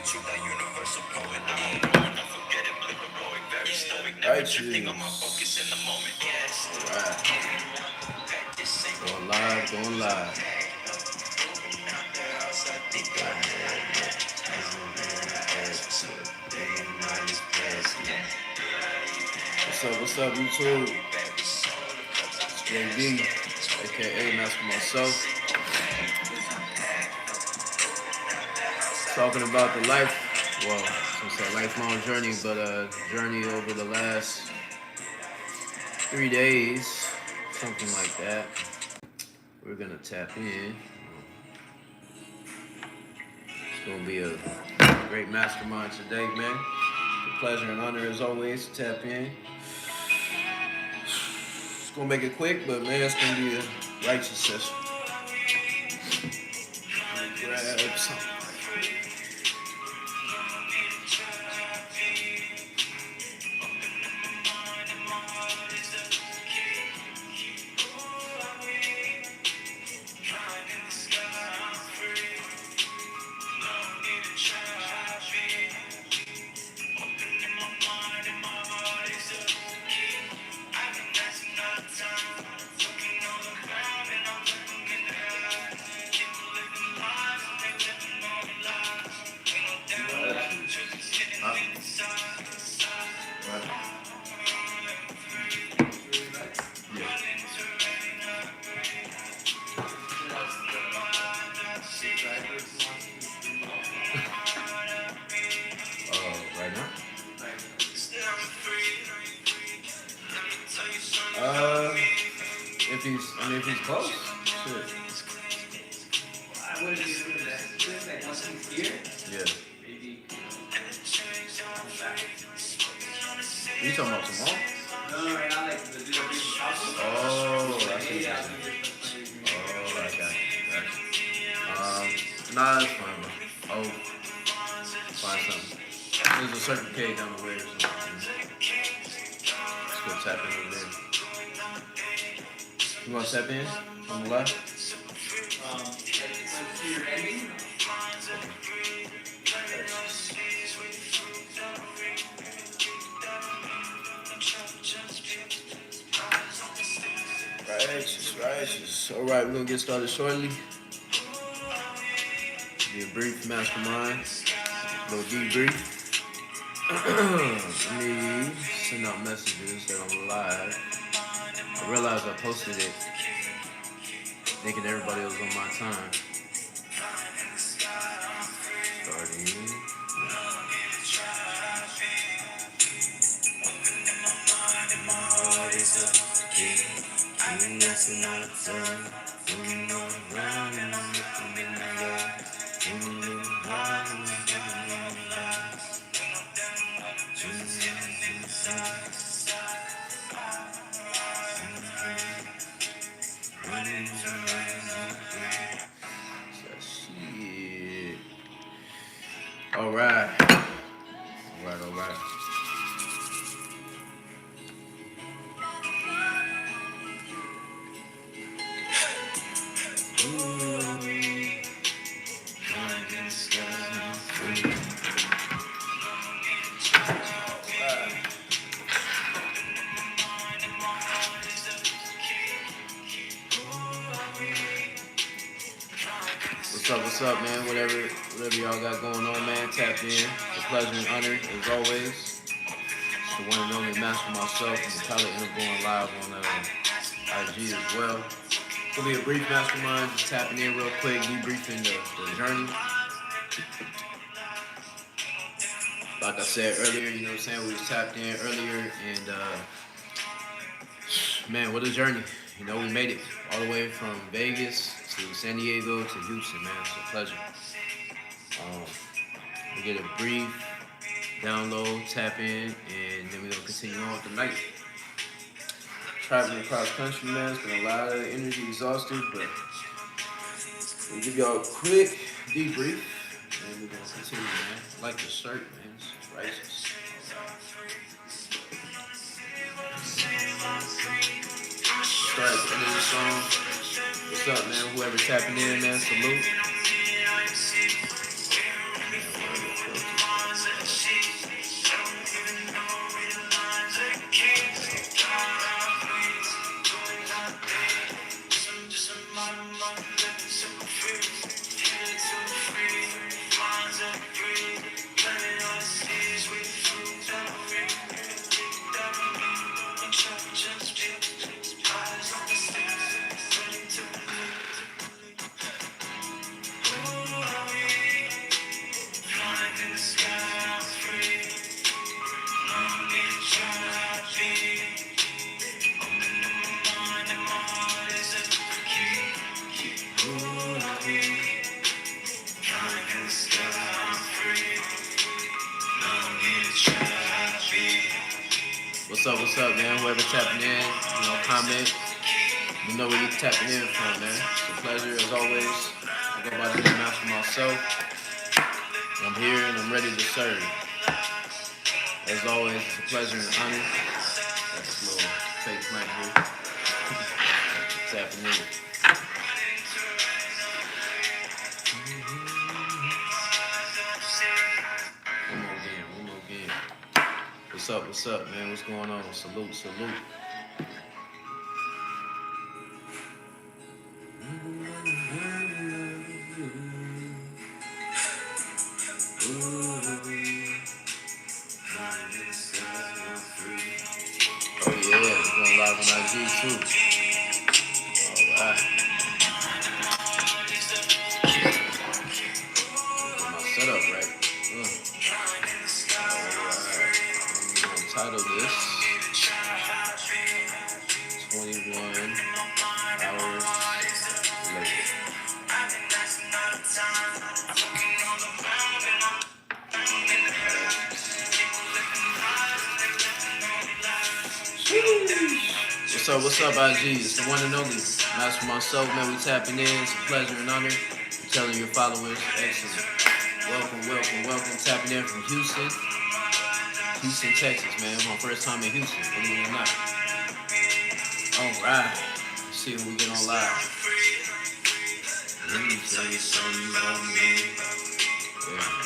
Going live, going live. What's up, YouTube? It's JB, aka Master myself. Talking about the life, well, it's a lifelong journey, but a journey over the last 3 days, something like that. We're gonna tap in. It's gonna be a great mastermind today, man. A pleasure and honor as always to tap in. It's gonna make it quick, but man, it's gonna be a righteous session. Grab something. Right now? If he's close, shit. Yeah. You talking about tomorrow? No, I like the big Oh, I see. Oh, I got you. Nah, that's fine, bro. I'll find something. There's a certain K down the way or something. Let's go tap in over there. You want to tap in on the left? Righteous. All right, we're gonna get started shortly. Be a brief mastermind, a little debrief. Let me send out messages that I'm live. I realized I posted it thinking everybody was on my time. Starting. All right. What's up, man? Whatever y'all got going on, man, tap in. It's a pleasure and honor, as always. It's the one and only master myself. I'm probably end up going live on IG as well. It'll be a brief mastermind, just tapping in real quick, debriefing the journey. Like I said earlier, you know what I'm saying? We was tapped in earlier, and man, what a journey. You know, we made it all the way from Vegas to San Diego to Houston, man. It's a pleasure. We get a brief download, tap in, and then we're going to continue on with the night. Traveling across country, man. It's been a lot of energy exhausted, but we'll give y'all a quick debrief, and we're going to continue, man. I like the shirt, man. It's righteous. Start at the end of the song. What's up, man? Whoever tapping in, man, salute. what's up, man? Whoever tapping in, comment. You know where you tapping in from, man. It's a pleasure as always. I go by the name Master myself. I'm here and I'm ready to serve. As always, it's a pleasure and honor. Got this little fake plant here. Tapping in. One more game. What's up, man? What's going on? Salute. Oh yeah, we're going live on IG too. Alright. Get my setup right. Alright. I'm gonna title this 21 hours later. What's up, IG? It's the one and only Master myself, man. We tapping in. It's a pleasure and honor. I'm telling your followers, excellent. Welcome. Tapping in from Houston, Texas, man. My first time in Houston, believe it or not. All right. Let's see when we get on live. Let me tell you something about me. Yeah.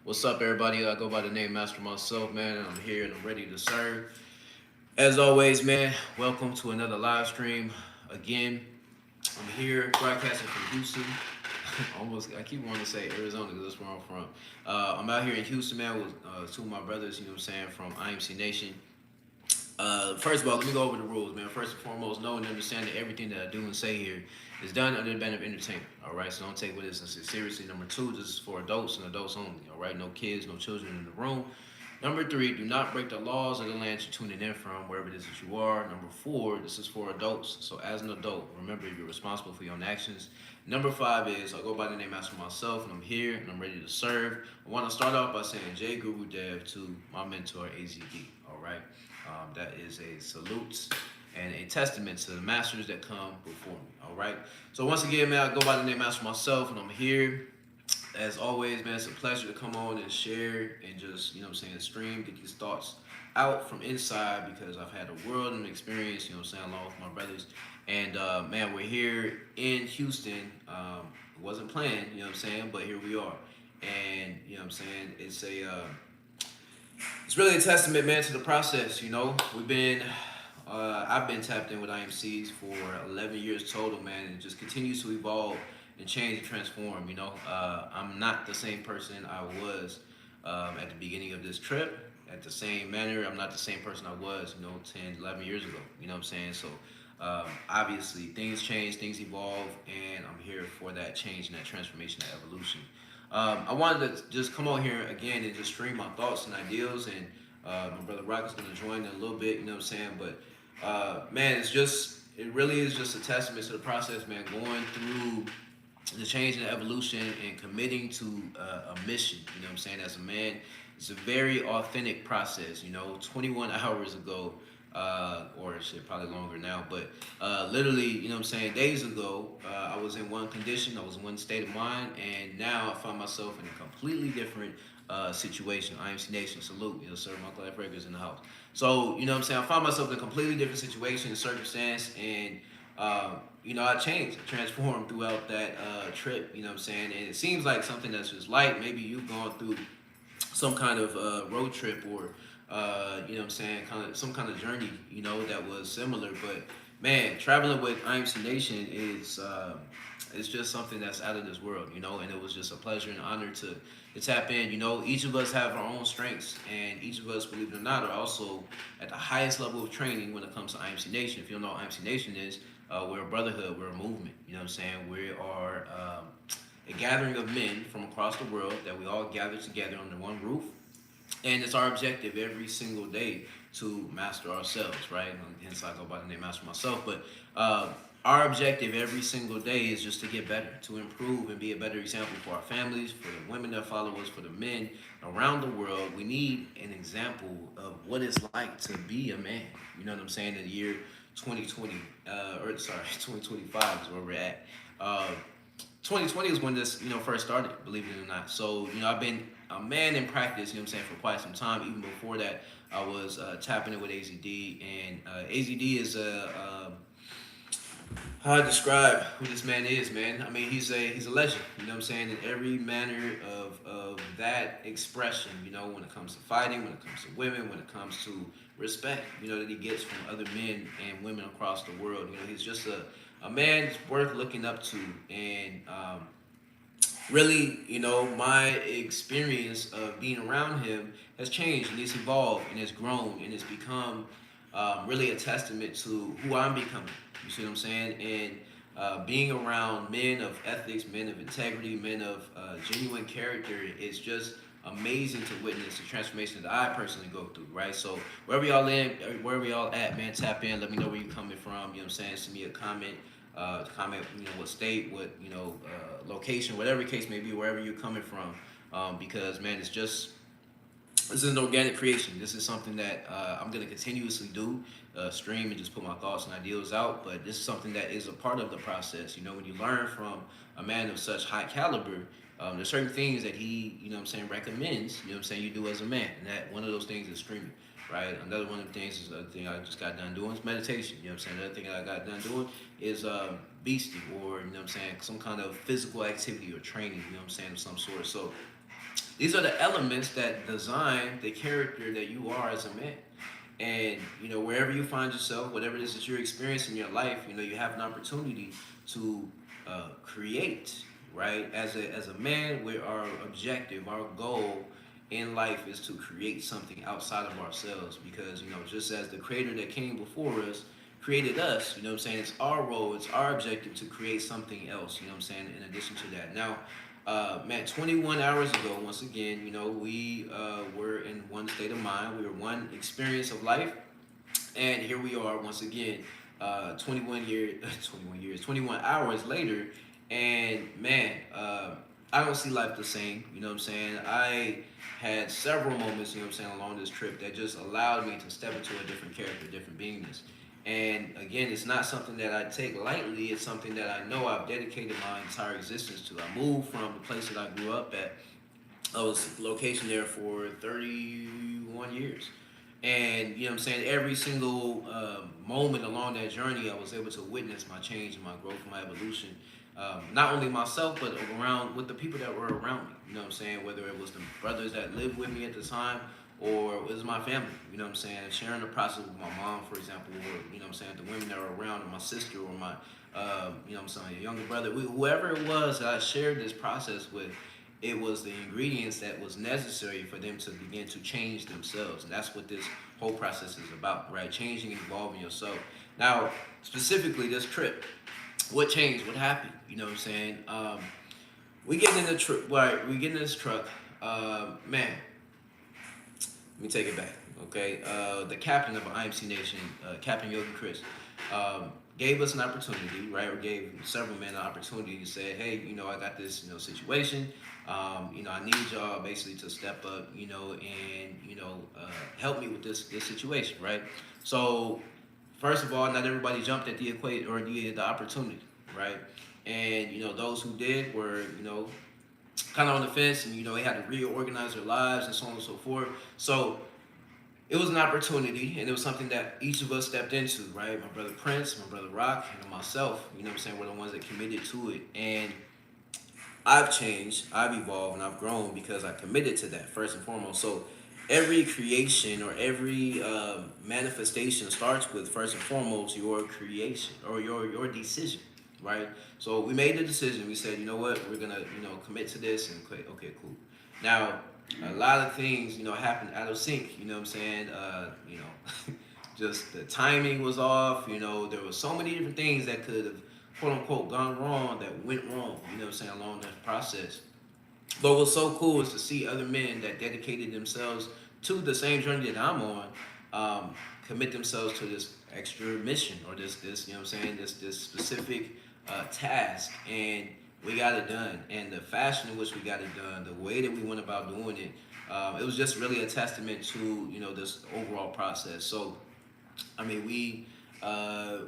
What's up, everybody? I go by the name Master myself, man, and I'm here and I'm ready to serve. As always, man, welcome to another live stream. Again, I'm here broadcasting from Houston. I keep wanting to say Arizona because that's where I'm from. I'm out here in Houston, man, with two of my brothers, you know what I'm saying, from IMC Nation. First of all, let me go over the rules, man. First and foremost, know and understand that everything that I do and say here is done under the banner of entertainment, all right? So don't take what it is seriously. Number two, this is for adults and adults only, all right? No kids, no children in the room. Number three, do not break the laws of the land you're tuning in from, wherever it is that you are. Number four, this is for adults. So as an adult, remember you're responsible for your own actions. Number five is, I go by the name Master myself, and I'm here, and I'm ready to serve. I want to start off by saying J Guru Dev to my mentor, AZD, all right? That is a salute and a testament to the masters that come before me, all right? So once again, man, I go by the name Master myself, and I'm here. As always, man, it's a pleasure to come on and share and just, you know what I'm saying, stream, get these thoughts out from inside because I've had a whirlwind of experience, you know what I'm saying, along with my brothers. And, man, we're here in Houston. It wasn't planned, you know what I'm saying, but here we are. And, you know what I'm saying, it's really a testament, man, to the process, you know. I've been tapped in with IMCs for 11 years total, man, and it just continues to evolve and change and transform, you know. I'm not the same person I was at the beginning of this trip. At the same manner, I'm not the same person I was, you know, 10, 11 years ago, you know what I'm saying? So obviously things change, things evolve, and I'm here for that change and that transformation, that evolution. I wanted to just come on here again and just stream my thoughts and ideals, and my brother Rock is going to join in a little bit, you know what I'm saying? But man, it really is just a testament to the process, man, going through the change and the evolution and committing to a mission, you know what I'm saying, as a man. It's a very authentic process, you know. 21 hours ago, or shit, probably longer now. But literally, you know what I'm saying, days ago, I was in one condition, I was in one state of mind, and now I find myself in a completely different situation. IMC Nation, salute, you know, sir, Michael F. Records in the house. So, you know what I'm saying, I find myself in a completely different situation and circumstance, and you know, I changed, transformed throughout that trip, you know what I'm saying? And it seems like something that's just light. Maybe you've gone through some kind of road trip or you know what I'm saying, kind of some kind of journey, you know, that was similar. But man, traveling with IMC Nation is it's just something that's out of this world, you know. And it was just a pleasure and honor to tap in. You know, each of us have our own strengths, and each of us, believe it or not, are also at the highest level of training when it comes to IMC Nation. If you don't know what IMC Nation is, we're a brotherhood, we're a movement. You know what I'm saying? We are a gathering of men from across the world that we all gather together under one roof, and it's our objective every single day to master ourselves, right? Hence I go by the name Master Myself. But our objective every single day is just to get better, to improve and be a better example for our families, for the women that follow us, for the men around the world. We need an example of what it's like to be a man. You know what I'm saying? In the year 2020, or sorry, 2025 is where we're at. 2020 is when this, you know, first started, believe it or not. So, you know, I've been a man in practice, you know what I'm saying, for quite some time. Even before that, I was tapping it with AZD. And AZD is how I describe who this man is, man. I mean, he's a legend, you know what I'm saying, in every manner of that expression, you know, when it comes to fighting, when it comes to women, when it comes to respect, you know, that he gets from other men and women across the world. You know, he's just a man worth looking up to. And really, you know, my experience of being around him has changed and it's evolved and it's grown and it's become really a testament to who I'm becoming. You see what I'm saying? And being around men of ethics, men of integrity, men of genuine character is just amazing to witness the transformation that I personally go through, right? So wherever y'all at, man, tap in. Let me know where you're coming from. You know what I'm saying? Send me a comment, you know, what state, what, you know, location, whatever the case may be, wherever you're coming from. Because man, this is an organic creation. This is something that I'm going to continuously do, stream and just put my thoughts and ideals out. But this is something that is a part of the process. You know, when you learn from a man of such high caliber, there's certain things that he, you know what I'm saying, recommends, you know what I'm saying, you do as a man. And that one of those things is streaming, right? Another one of the things is the thing I just got done doing is meditation. You know what I'm saying? Another thing I got done doing is beasting, or, you know what I'm saying, some kind of physical activity or training, you know what I'm saying, of some sort. So these are the elements that design the character that you are as a man. And, you know, wherever you find yourself, whatever it is that you're experiencing in your life, you know, you have an opportunity to create, right? As a man, where our objective, our goal in life is to create something outside of ourselves. Because, you know, just as the creator that came before us created us, you know what I'm saying, it's our role, it's our objective to create something else, you know what I'm saying, in addition to that. Now, man, 21 hours ago, once again, you know, we were in one state of mind. We were one experience of life. And here we are once again, 21 hours later. And man, I don't see life the same. You know what I'm saying? I had several moments, you know what I'm saying, along this trip that just allowed me to step into a different character, different beingness. And again, it's not something that I take lightly. It's something that I know I've dedicated my entire existence to. I moved from the place that I grew up at. I was location there for 31 years. And, you know what I'm saying, every single moment along that journey, I was able to witness my change and my growth and my evolution. Not only myself, but around with the people that were around me. You know what I'm saying, whether it was the brothers that lived with me at the time, or it was my family, you know what I'm saying, sharing the process with my mom, for example, or, you know what I'm saying, the women that were around, or my sister, or my, you know what I'm saying, younger brother, whoever it was that I shared this process with, it was the ingredients that was necessary for them to begin to change themselves. And that's what this whole process is about, right? Changing and evolving yourself. Now, specifically this trip, what changed? What happened? You know what I'm saying? We get in the truck, right? We get in this truck, man. Let me take it back, okay? The captain of IMC Nation, Captain Yogi Chris, gave us an opportunity, right? Or gave several men an opportunity to say, hey, you know, I got this, you know, situation. You know, I need y'all basically to step up, you know, and, you know, help me with this situation, right? So first of all, not everybody jumped at the equate or the opportunity, right? And those who did were kind of on the fence, and they had to reorganize their lives and so on and so forth. So it was an opportunity, and it was something that each of us stepped into, right? My brother Prince, my brother Rock, and myself. You know what I'm saying? We're the ones that committed to it, and I've changed, I've evolved, and I've grown because I committed to that first and foremost. So every creation or every manifestation starts with first and foremost your creation or your decision, right? So we made the decision. We said, you know what, we're gonna commit to this, and okay, cool. Now a lot of things happened out of sync. You know what I'm saying? Just the timing was off. There was so many different things that could have quote unquote gone wrong that went wrong, what I'm saying, along that process. But what's so cool is to see other men that dedicated themselves to the same journey that I'm on, commit themselves to this extra mission or this what I'm saying, this specific task, and we got it done. And the fashion in which we got it done, the way that we went about doing it, it was just really a testament to this overall process. So I mean, man,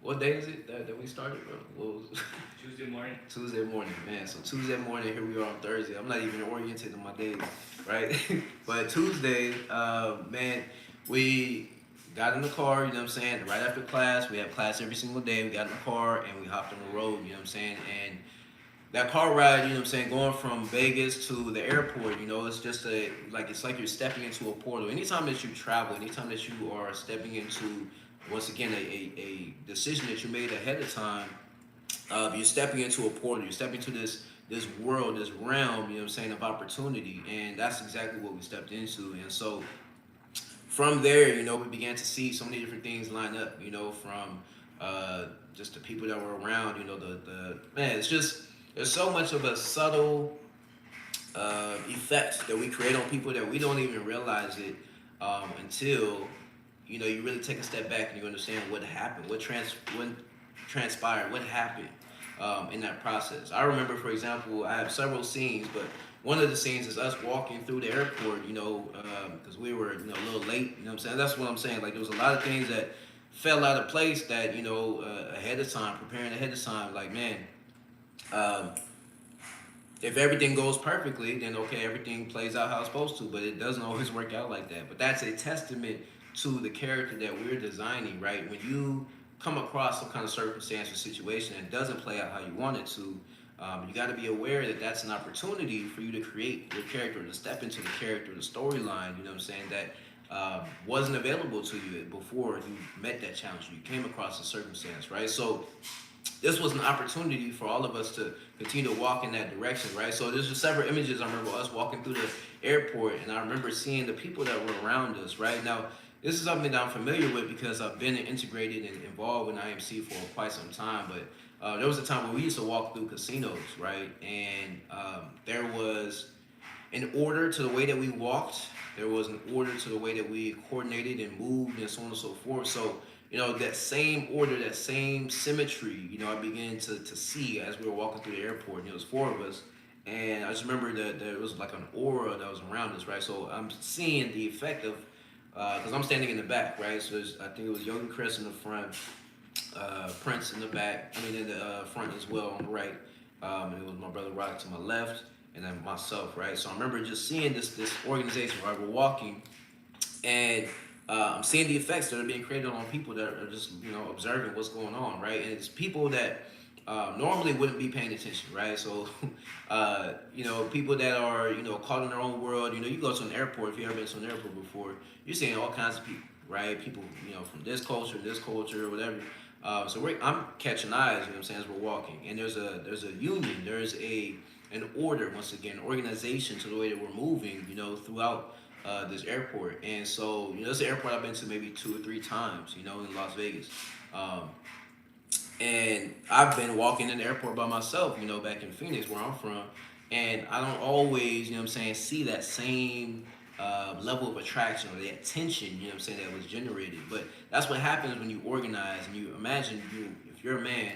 what day is it that we started, bro? What was Tuesday morning. Tuesday morning, man. So Tuesday morning, here we are on Thursday. I'm not even oriented in my days, right? But Tuesday, man, we got in the car, what I'm saying? Right after class, we have class every single day. We got in the car and we hopped on the road, what I'm saying? And that car ride, what I'm saying, going from Vegas to the airport, it's just it's like you're stepping into a portal. Anytime that you travel, anytime that you are stepping into, once again, a decision that you made ahead of time, you're stepping into a portal. You're stepping into this world, this realm, what I'm saying, of opportunity, and that's exactly what we stepped into. And so from there, we began to see so many different things line up, from just the people that were around, the man, it's just there's so much of a subtle effect that we create on people that we don't even realize it until you really take a step back and you understand what happened, what transpired, what happened in that process. I remember, for example, I have several scenes, but one of the scenes is us walking through the airport, because we were a little late. What I'm saying? That's what I'm saying. Like there was a lot of things that fell out of place that ahead of time, preparing ahead of time. Like man. Um, if everything goes perfectly, then okay, everything plays out how it's supposed to, but it doesn't always work out like that. But that's a testament to the character that we're designing, right? When you come across some kind of circumstance or situation and it doesn't play out how you want it to, you got to be aware that that's an opportunity for you to create your character, to step into the character, the storyline, what I'm saying, that wasn't available to you before you met that challenge, you came across a circumstance, right? So this was an opportunity for all of us to continue to walk in that direction, right? So there's just several images. I remember us walking through the airport, and I remember seeing the people that were around us, right? Now, this is something that I'm familiar with because I've been integrated and involved in IMC for quite some time, but there was a time when we used to walk through casinos, right? And there was an order to the way that we walked. There was an order to the way that we coordinated and moved and so on and so forth. So that same order, that same symmetry, I began to see as we were walking through the airport. It was four of us. And I just remember that there was like an aura that was around us, right? So I'm seeing the effect of, because I'm standing in the back, right? So I think it was Yogi Chris in the front, Prince in the back, in the front as well on the right. And it was my brother Rock to my left, and then myself, right? So I remember just seeing this organization, right? We're walking, and I'm seeing the effects that are being created on people that are just observing what's going on, right? And it's people that normally wouldn't be paying attention, right? So people that are caught in their own world. You go to an airport. If you ever been to an airport before, you're seeing all kinds of people, right? People from this culture, whatever. So I'm catching eyes, what I'm saying, as we're walking, and there's a union, there's an order, once again, organization to the way that we're moving, throughout this airport. And so, it's an airport I've been to maybe 2 or 3 times, in Las Vegas. And I've been walking in the airport by myself, back in Phoenix, where I'm from, and I don't always, see that same level of attraction or the attention, that was generated. But that's what happens when you organize and you imagine if you're a man,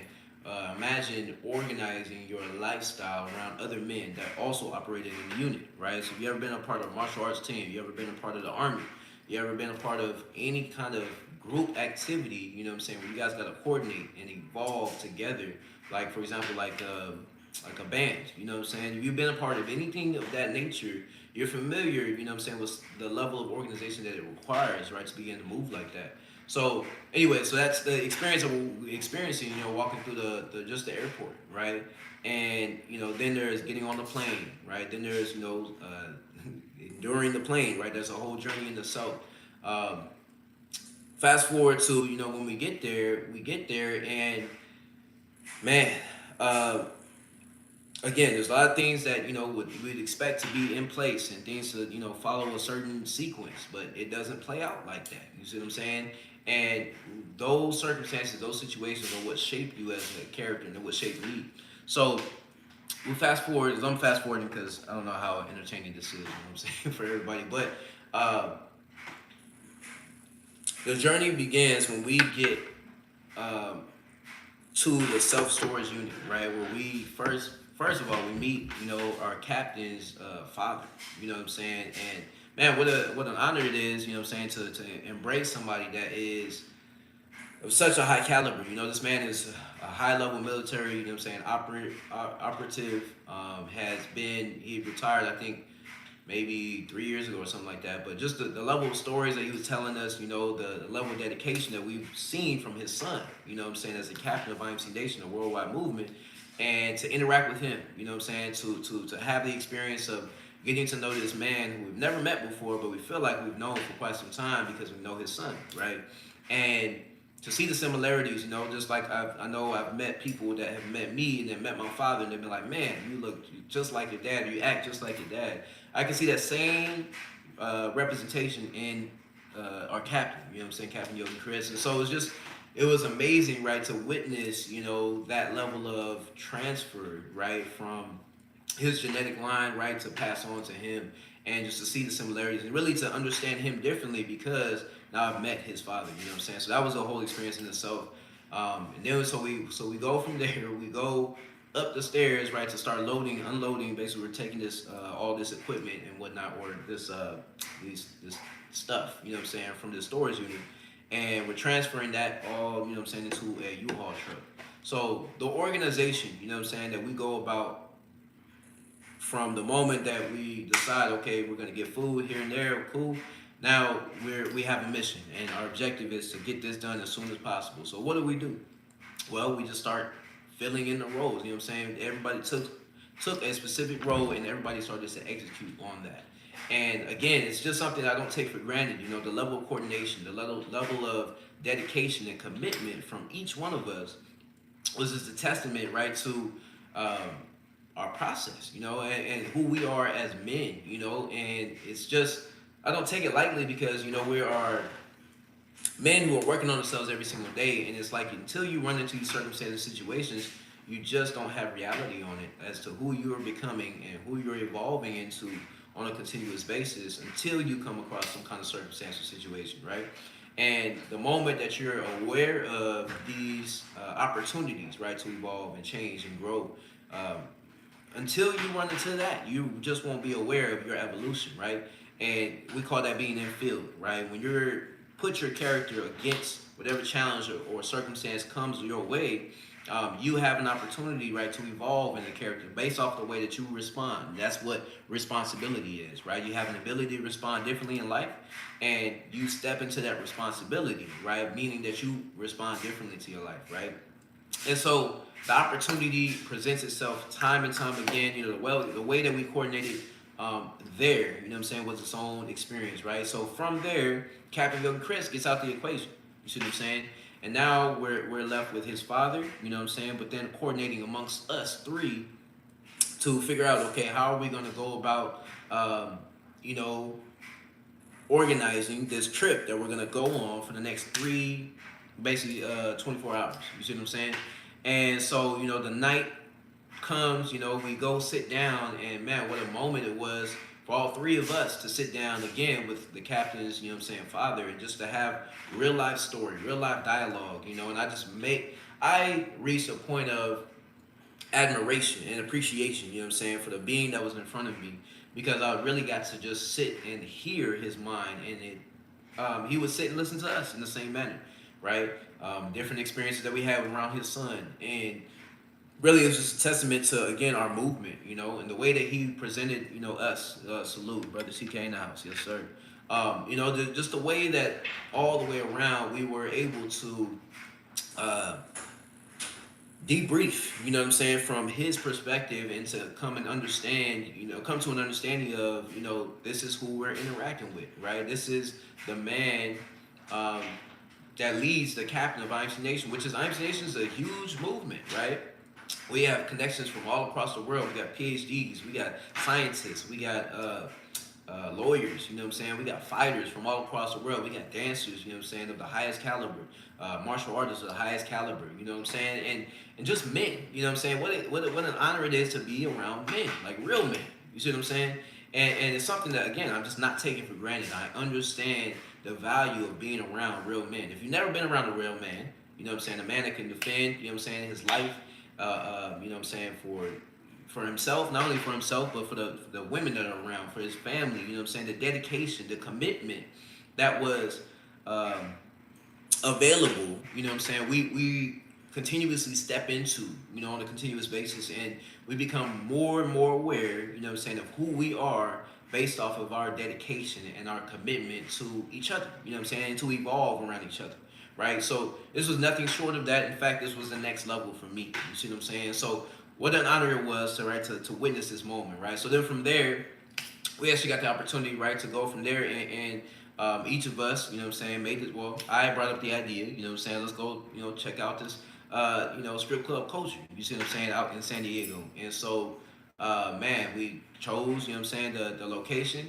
imagine organizing your lifestyle around other men that also operated in the unit, right? So if you ever been a part of a martial arts team, you ever been a part of the army, You ever been a part of any kind of group activity, you know what I'm saying, where you guys got to coordinate and evolve together? Like, for example, like a band, you know what I'm saying? If you've been a part of anything of that nature, you're familiar, you know what I'm saying, with the level of organization that it requires, right, to begin to move like that. So anyway, so that's the experience that we're experiencing, you know, walking through the just the airport, right? And you know, then there's getting on the plane, right? Then there's during the plane, right? There's a whole journey in the south. Um, Fast forward to when we get there, and man, uh, again, there's a lot of things that we'd expect to be in place and things to follow a certain sequence, but it doesn't play out like that. You see what I'm saying? And those circumstances, those situations are what shape you as a character, and what shape me. So we fast forward. I'm fast forwarding because I don't know how entertaining this is. You know what I'm saying for everybody, but the journey begins when we get um, to the self storage unit, right? Where we first of all we meet, our captain's father. You know what I'm saying? And man, what an honor it is, you know what I'm saying, to embrace somebody that is of such a high caliber. This man is a high level military, you know what I'm saying, operative. He retired, I think, maybe 3 years ago or something like that. But just the level of stories that he was telling us, the level of dedication that we've seen from his son, you know what I'm saying, as the captain of IMC Nation, a worldwide movement, and to interact with him, you know what I'm saying, to have the experience of getting to know this man who we've never met before, but we feel like we've known for quite some time because we know his son, right? And to see the similarities, just like I know I've met people that have met me and then met my father, and they've been like, man, you look just like your dad, or you act just like your dad. I can see that same representation in our captain, you know what I'm saying, Captain Yogi Chris. And so it was amazing, right, to witness, that level of transfer, right, from his genetic line, right, to pass on to him, and just to see the similarities and really to understand him differently because now I've met his father, you know what I'm saying. So that was a whole experience in itself. And then so we go from there, we go up the stairs, right, to start loading, unloading. Basically, we're taking this all this equipment and whatnot, or this stuff, you know what I'm saying, from the storage unit, and we're transferring that all, you know what I'm saying, into a U-Haul truck. So the organization, you know what I'm saying, that we go about from the moment that we decide, okay, we're gonna get food here and there, cool. Now we have a mission, and our objective is to get this done as soon as possible. So what do? Well, we just start filling in the roles. You know what I'm saying? Everybody took a specific role, and everybody started to execute on that. And again, it's just something I don't take for granted. The level of coordination, the level of dedication and commitment from each one of us was just a testament, right, to um, our process, and who we are as men, and it's just I don't take it lightly because we are men who are working on themselves every single day, and it's like until you run into these circumstances, situations, you just don't have reality on it as to who you're becoming and who you're evolving into on a continuous basis until you come across some kind of circumstance or situation, right? And the moment that you're aware of these opportunities, right, to evolve and change and grow, um, until you run into that, you just won't be aware of your evolution, right? And we call that being in field, right? When you're put your character against whatever challenge or circumstance comes your way, you have an opportunity, right, to evolve in the character based off the way that you respond. That's what responsibility is, right? You have an ability to respond differently in life, and you step into that responsibility, right? Meaning that you respond differently to your life, right? And so the opportunity presents itself time and time again. The way that we coordinated there, you know what I'm saying, was its own experience, right? So from there, Captain Yogi Chris gets out the equation. You see what I'm saying? And now we're left with his father, you know what I'm saying, but then coordinating amongst us three to figure out, okay, how are we going to go about, you know, organizing this trip that we're going to go on for the next basically 24 hours. You see what I'm saying? And so, the night comes, we go sit down, and man, what a moment it was for all three of us to sit down again with the captain's, you know what I'm saying, father, and just to have real life story, real life dialogue, and I reached a point of admiration and appreciation, you know what I'm saying, for the being that was in front of me, because I really got to just sit and hear his mind, and he would sit and listen to us in the same manner, right? Different experiences that we had around his son, and really it was just a testament to again our movement, and the way that he presented, us. Salute, brother CK in the house, yes sir. Just the way that all the way around we were able to uh, debrief, what I'm saying, from his perspective, and to come and understand, come to an understanding of, this is who we're interacting with, right? This is the man um, that leads the captain of IMC Nation, which is IMC Nation is a huge movement, right? We have connections from all across the world. We got PhDs, we got scientists, we got lawyers, you know what I'm saying? We got fighters from all across the world. We got dancers, of the highest caliber, martial artists of the highest caliber, you know what I'm saying? And just men, you know what I'm saying? What an honor it is to be around men, like real men. You see what I'm saying? And it's something that, again, I'm just not taking for granted. I understand the value of being around real men. If you've never been around a real man, you know what I'm saying, a man that can defend, his life, for himself, not only for himself, but for the women that are around, for his family, the dedication, the commitment that was um, available, we continuously step into, on a continuous basis, and we become more and more aware, of who we are based off of our dedication and our commitment to each other, and to evolve around each other. Right, so this was nothing short of that. In fact, this was the next level for me. You see what I'm saying? So, what an honor it was to witness this moment. Right. So then from there, we actually got the opportunity, right, to go from there, and each of us, made it. Well, I brought up the idea. Let's go, check out this, strip club culture. You see what I'm saying, out in San Diego, and so. Man, we chose, the location,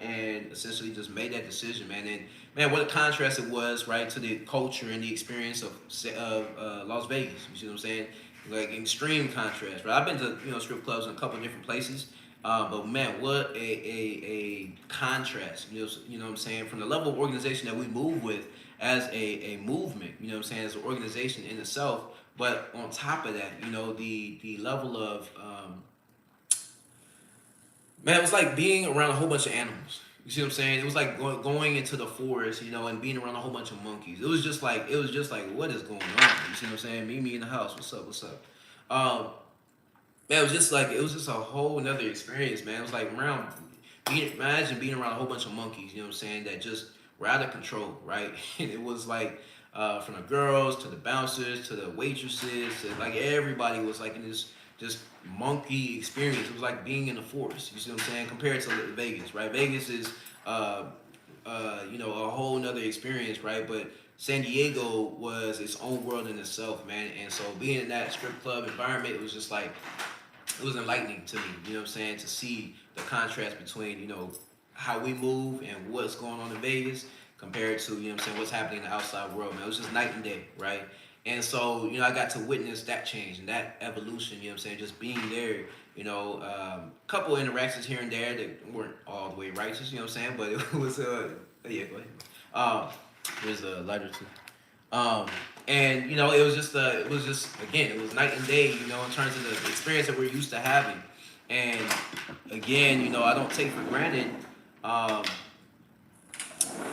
and essentially just made that decision, man. And man, what a contrast it was, right, to the culture and the experience of Las Vegas. You see what I'm saying? Like extreme contrast, right? I've been to strip clubs in a couple of different places, but man, what a contrast. What I'm saying, from the level of organization that we move with as a movement. As an organization in itself. But on top of that, the level of man, it was like being around a whole bunch of animals. You see what I'm saying? It was like going into the forest, and being around a whole bunch of monkeys. It was just like, what is going on? You see what I'm saying? Meet me in the house. What's up? What's up? Man, it was just a whole another experience, man. It was like imagine being around a whole bunch of monkeys. You know what I'm saying? That just were out of control, right? And it was like from the girls to the bouncers to the waitresses, to like everybody was like in this just monkey experience. It was like being in the forest. You see what I'm saying? Compared to Vegas, right? Vegas is, a whole nother experience, right? But San Diego was its own world in itself, man. And so being in that strip club environment, it was just like it was enlightening to me. You know what I'm saying? To see the contrast between how we move and what's going on in Vegas compared to what's happening in the outside world, man. It was just night and day, right? And so, I got to witness that change and that evolution, just being there, couple interactions here and there that weren't all the way righteous, but it was, yeah, go ahead. Um, there's a lighter too. And, it was just, again, it was night and day, in terms of the experience that we're used to having. And again, I don't take for granted, um,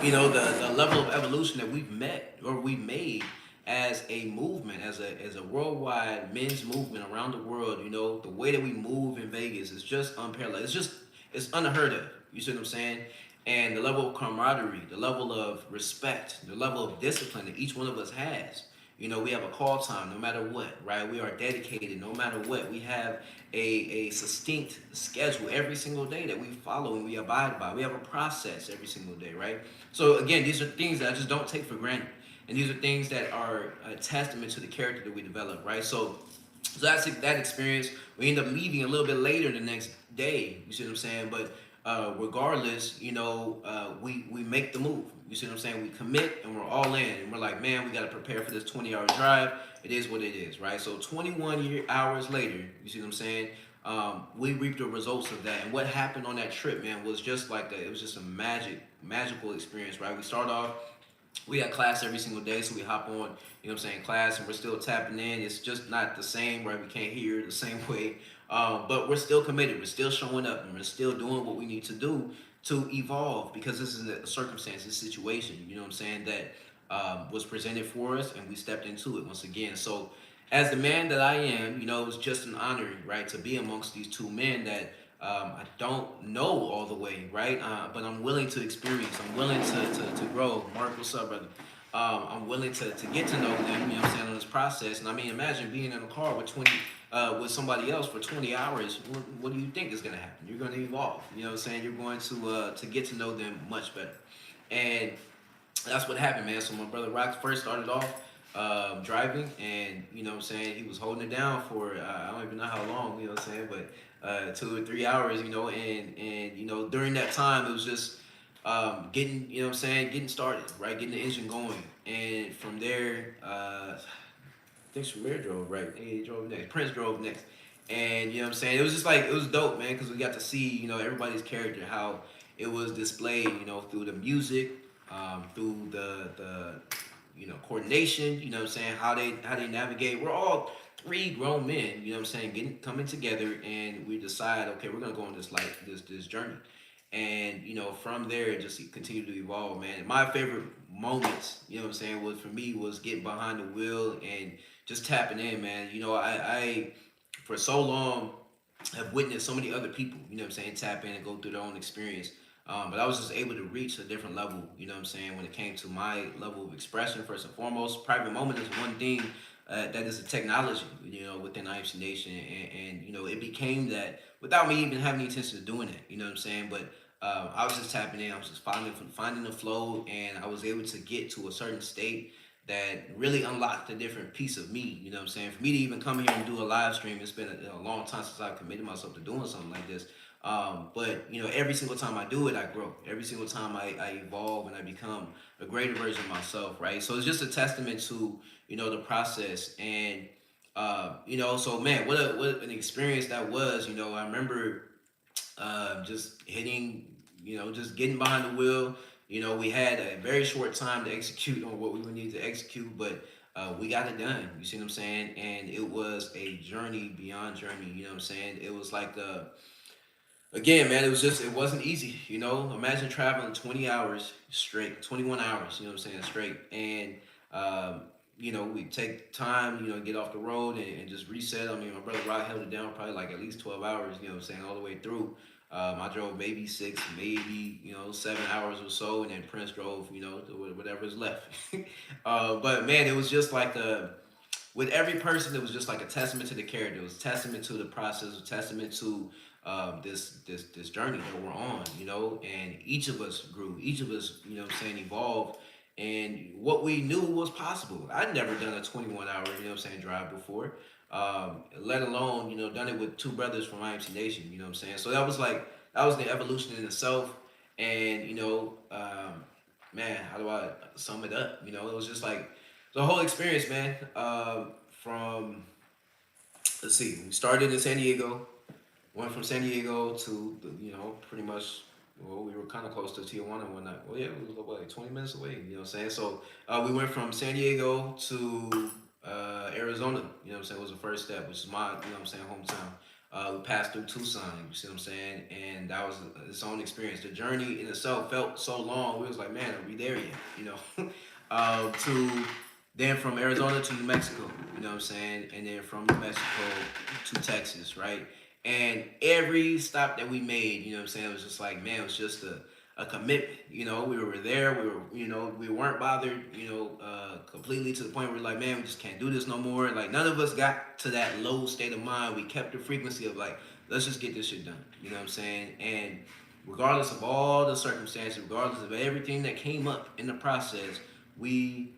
the level of evolution that we've met or we made as a movement, as a worldwide men's movement around the world. The way that we move in Vegas is just unparalleled. It's unheard of. You see what I'm saying? And the level of camaraderie, the level of respect, the level of discipline that each one of us has. We have a call time no matter what, right? We are dedicated no matter what. We have a succinct schedule every single day that we follow and we abide by. We have a process every single day, right? So again, these are things that I just don't take for granted. And these are things that are a testament to the character that we develop, right? So that's that experience. We end up leaving a little bit later the next day. You see what I'm saying? But regardless, we make the move. You see what I'm saying? We commit and we're all in. And we're like, man, we got to prepare for this 20-hour drive. It is what it is, right? So 21 hours later, you see what I'm saying? We reaped the results of that. And what happened on that trip, man, was just like that. It was just a magical experience, right? We start off. We got class every single day, so we hop on, class, and we're still tapping in. It's just not the same, right? We can't hear the same way. But we're still committed. We're still showing up, and we're still doing what we need to do to evolve, because this is a circumstance, a situation, you know what I'm saying, that was presented for us, and we stepped into it once again. So, as the man that I am, it was just an honor, right, to be amongst these two men that I don't know all the way, right, but I'm willing to experience. I'm willing to grow. Mark, what's up, brother? I'm willing to get to know them, you know what I'm saying, on this process. And I mean, imagine being in a car with somebody else for 20 hours. What do you think is going to happen? You're going to evolve. You know what I'm saying? You're going to get to know them much better. And that's what happened, man. So my brother Rock first started off driving, and you know what I'm saying, he was holding it down for I don't even know how long, you know what I'm saying, but 2 or 3 hours, and during that time it was just getting, you know what I'm saying, getting started, right, getting the engine going, and from there, I think Shamir drove, right, he drove next, Prince drove next, and you know what I'm saying, it was just like, it was dope, man, because we got to see, everybody's character, how it was displayed, through the music, through the coordination, you know what I'm saying, how they navigate. We're all three grown men, you know what I'm saying, coming together, and we decide, okay, we're gonna go on this journey. And from there it just continued to evolve, man. And my favorite moments, you know what I'm saying, was for me was getting behind the wheel and just tapping in, man. I for so long have witnessed so many other people, you know what I'm saying, tap in and go through their own experience. But I was just able to reach a different level, you know what I'm saying, when it came to my level of expression, first and foremost. Private moment is one thing that is a technology, within IMC Nation. And it became that without me even having the intention of doing it, you know what I'm saying? But I was just tapping in, I was just finding the flow, and I was able to get to a certain state that really unlocked a different piece of me, you know what I'm saying? For me to even come here and do a live stream, it's been a long time since I've committed myself to doing something like this. But every single time I do it, I grow. Every single time I evolve and I become a greater version of myself, right? So it's just a testament to the process. And so man, what an experience that was. I remember just hitting, just getting behind the wheel. We had a very short time to execute on what we would need to execute, but we got it done. You see what I'm saying? And it was a journey beyond journey. You know what I'm saying? It was like again, man, it wasn't easy. Imagine traveling 20 hours straight, 21 hours, you know what I'm saying, straight. And, we take time, get off the road and just reset. I mean, my brother Rod held it down probably like at least 12 hours, you know what I'm saying, all the way through. I drove maybe 6, maybe, 7 hours or so. And then Prince drove, whatever's left. But man, it was just like with every person, it was just like a testament to the character. It was a testament to the process, a testament to this journey that we're on, and each of us grew, each of us, evolved, and what we knew was possible. I'd never done a 21-hour, drive before, let alone, done it with two brothers from IMC Nation, you know what I'm saying? So that was the evolution in itself, and, man, how do I sum it up? It was just like the whole experience, man, from, let's see, we started in San Diego. Went from San Diego to, pretty much, well, we were kind of close to Tijuana and whatnot. Well, yeah, it was like 20 minutes away, you know what I'm saying? So we went from San Diego to Arizona, you know what I'm saying, was the first step, which is my, hometown. We passed through Tucson, you see what I'm saying? And that was its own experience. The journey in itself felt so long. We was like, man, are we there yet, to then from Arizona to New Mexico, you know what I'm saying? And then from New Mexico to Texas, right? And every stop that we made, it was just like, man, it was just a commitment. We were there, we weren't bothered, completely, to the point where we're like, man, we just can't do this no more. Like, none of us got to that low state of mind. We kept the frequency of like, let's just get this shit done. You know what I'm saying? And regardless of all the circumstances, regardless of everything that came up in the process, we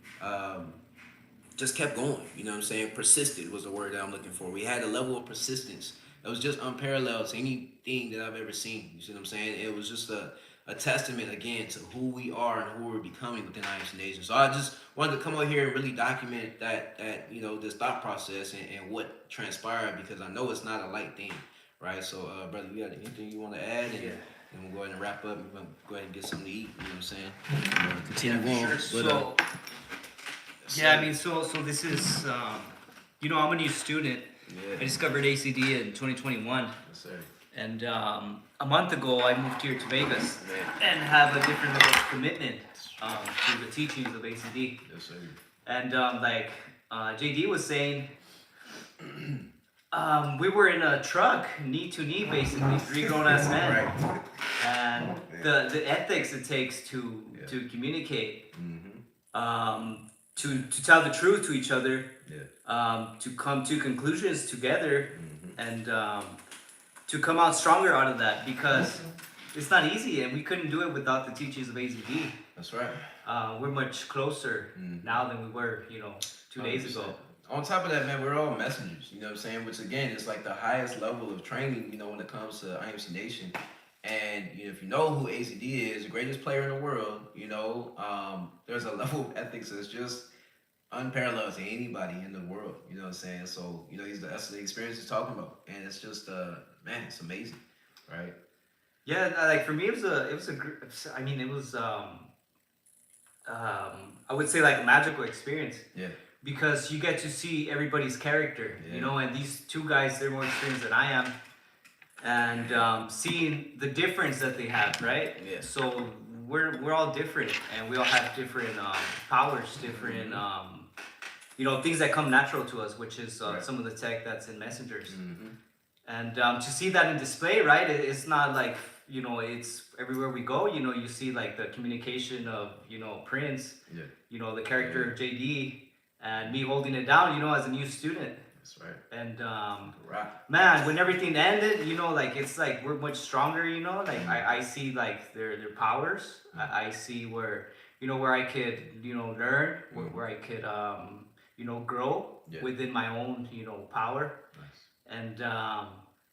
just kept going. You know what I'm saying? Persisted was the word that I'm looking for. We had a level of persistence that was just unparalleled to anything that I've ever seen. You see what I'm saying? It was just a testament, again, to who we are and who we're becoming within IMC Nation. So I just wanted to come out here and really document that this thought process and what transpired, because I know it's not a light thing, right? So, brother, you got anything you want to add? And we'll go ahead and wrap up. We're going to go ahead and get something to eat. You know what I'm saying? Continue on. Sure. So this is, I'm a new student. Yeah. I discovered ACD in 2021. Yes, sir. And a month ago, I moved here to Vegas Man. and have a different level of commitment to the teachings of ACD. Yes, sir. And JD was saying, we were in a truck, knee to knee, basically, three grown ass men, Right. and the ethics it takes to communicate, to tell the truth to each other, to come to conclusions together, and to come out stronger out of that, because it's not easy, and we couldn't do it without the teachings of AZD. That's right. We're much closer now than we were, 2 days 100%. ago. On top of that, man, we're all messengers, you know what I'm saying? Which, again, is like the highest level of training, when it comes to IMC Nation. And, if you know who ACD is, the greatest player in the world, there's a level of ethics that's just unparalleled to anybody in the world, you know what I'm saying? So, that's the experience he's talking about. And it's just, man, it's amazing, right? Yeah, like for me, it was I mean, it was, I would say like a magical experience. Yeah. Because you get to see everybody's character, and these two guys, they're more experienced than I am, and seeing the difference that they have, right? Yeah. So we're all different, and we all have different powers, different things that come natural to us, which is some of the tech that's in messengers. And to see that in display, right? It's not like it's everywhere we go. You see like the communication of Prince, the character of JD, and me holding it down, as a new student. That's right. And right. man, when everything ended, like it's like we're much stronger, like I see like their powers. I see where where I could learn, where I could grow within my own power. Nice. And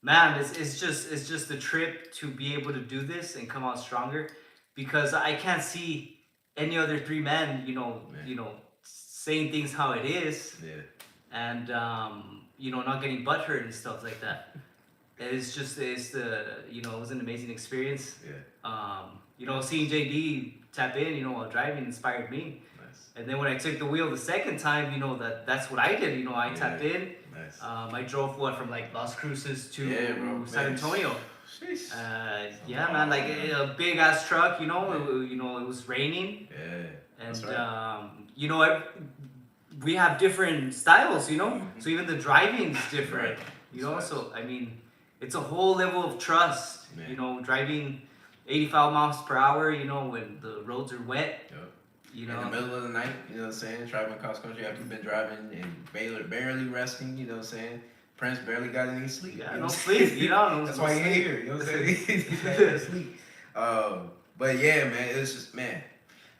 man, it's just a trip to be able to do this and come out stronger, because I can't see any other three men saying things how it is, and not getting butthurt and stuff like that. It was an amazing experience. Seeing JD tap in, while driving inspired me. Nice. And then when I took the wheel the second time, that's what I did. I tapped in. Nice. I drove from like Las Cruces to San Antonio. Jeez. Man, like a big ass truck. It was raining. Yeah. And that's right. We have different styles. So even the driving's different. Right. So I mean, it's a whole level of trust. Man. Driving 85 miles per hour. When the roads are wet. Yep. In the middle of the night, you know what I'm saying? Traveling cross country after you've been driving and barely resting, you know what I'm saying? Prince barely got any sleep. Yeah, no sleep, That's why you're here, you know what I'm saying? He's barely sleep. But yeah, man, it's just, the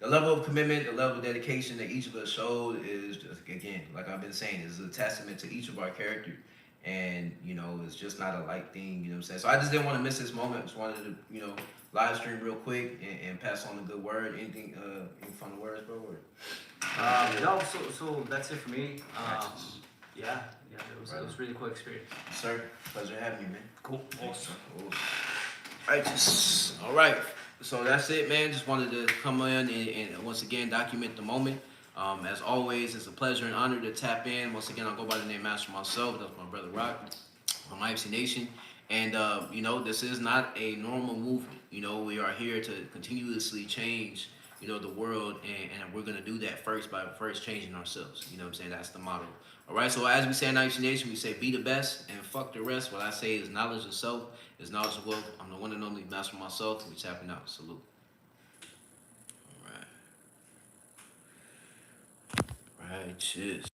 level of commitment, the level of dedication that each of us showed is just, again, like I've been saying, is a testament to each of our character. And, it's just not a light thing, you know what I'm saying? So I just didn't want to miss this moment. Just wanted to, live stream real quick and pass on a good word. Anything, any final words, bro? No, so that's it for me. It was really cool experience. Sir, pleasure having you, man. Cool. Awesome. Righteous. All right. So that's it, man. Just wanted to come in and once again document the moment. As always, it's a pleasure and honor to tap in. Once again, I'll go by the name Master myself. That's my brother Rock from IMC Nation. And, this is not a normal movement. We are here to continuously change, the world. And we're going to do that first by first changing ourselves. You know what I'm saying? That's the motto. All right. So as we say in IMC Nation, we say be the best and fuck the rest. What I say is knowledge of self is knowledge of wealth. I'm the one and only Master myself. We tapping out. Salute. All right. Righteous.